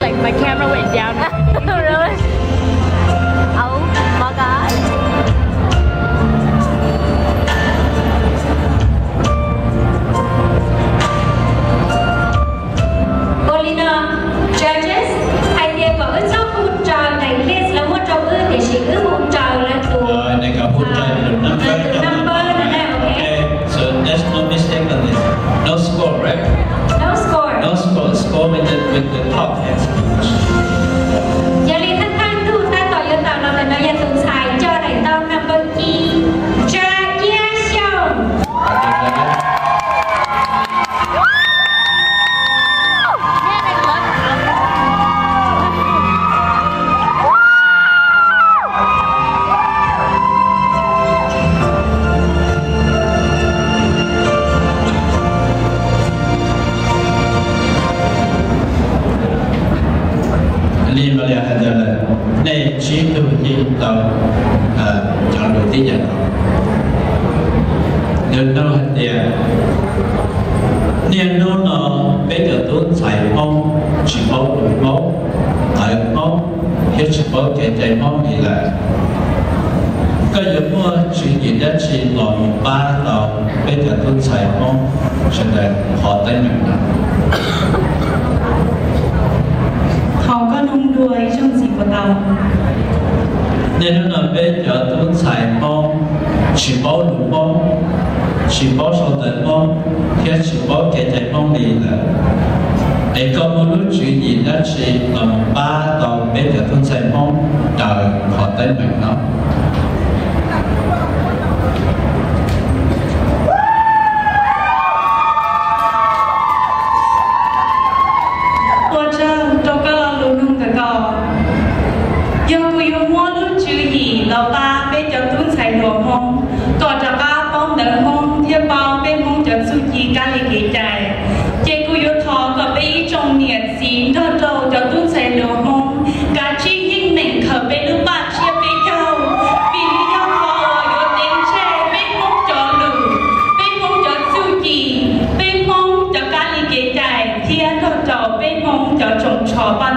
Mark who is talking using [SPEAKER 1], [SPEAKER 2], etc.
[SPEAKER 1] Like my camera went down.
[SPEAKER 2] Really? Oh my god.
[SPEAKER 3] Polina, judges, hai dia có ước cho một trò này lên là một trò ước để chỉ ước một trò là tù.
[SPEAKER 4] They got put the number. Okay, so there's no mistake on this. No score, right?
[SPEAKER 3] No score.
[SPEAKER 4] No score. Score with the top hands.
[SPEAKER 3] Giờ liền thanh thanh tu ta tỏ yêu tạo là nó nhận tụng xài cho này tao number key. Cha kia xong.
[SPEAKER 4] Liên vào là này chỉ từ những tàu chọn đầu tiên nhận nên nó hạt tiền nên nó bây giờ tôi xài mong chỉ mong đủ mong tại mong hết chỉ mong chạy mong thì là cái giống mua chuyện gì đó chỉ lòng ba tàu bây giờ tôi xài mong cho nên họ tay mình đó
[SPEAKER 5] เขาก็นุ่มด้วยช่วงสีกว่าเตา
[SPEAKER 4] nên nó bây giờ tôi xài mong chỉ bảo đủ mong chỉ bảo sau tận mong hết chỉ bảo chạy mong thì là ấy có một lúc chuyện gì đó chỉ lòng ba tàu bây giờ tôi xài mong trời họ tay mình đó
[SPEAKER 5] ตัวเจ้าเราก็รู้นุ่งกับก่อโยกุโยมัวรู้จือหีเราตาเป็นเจ้าตุ้นใส่หัวห้องก่อจะก้าป้องเดินห้องเทียบเปาเป็นห้องจะสุจีการลิขิตใจเจกุโยทอกับไปจงเนียดสีเท่าเจ้าเจ้าตุ้นใส่หัวห้องกาชียิ่งเหน่งเขบไปลูกบ้านเชียไปเจ้าปีนี้ยอคอโยเต็งแช่เป็นห้องจอหลูเป็นห้องจอสุจีเป็นห้องจะการลิขิตใจเทียนเท่าเจ้าเป็นห้องจะจงชอปัน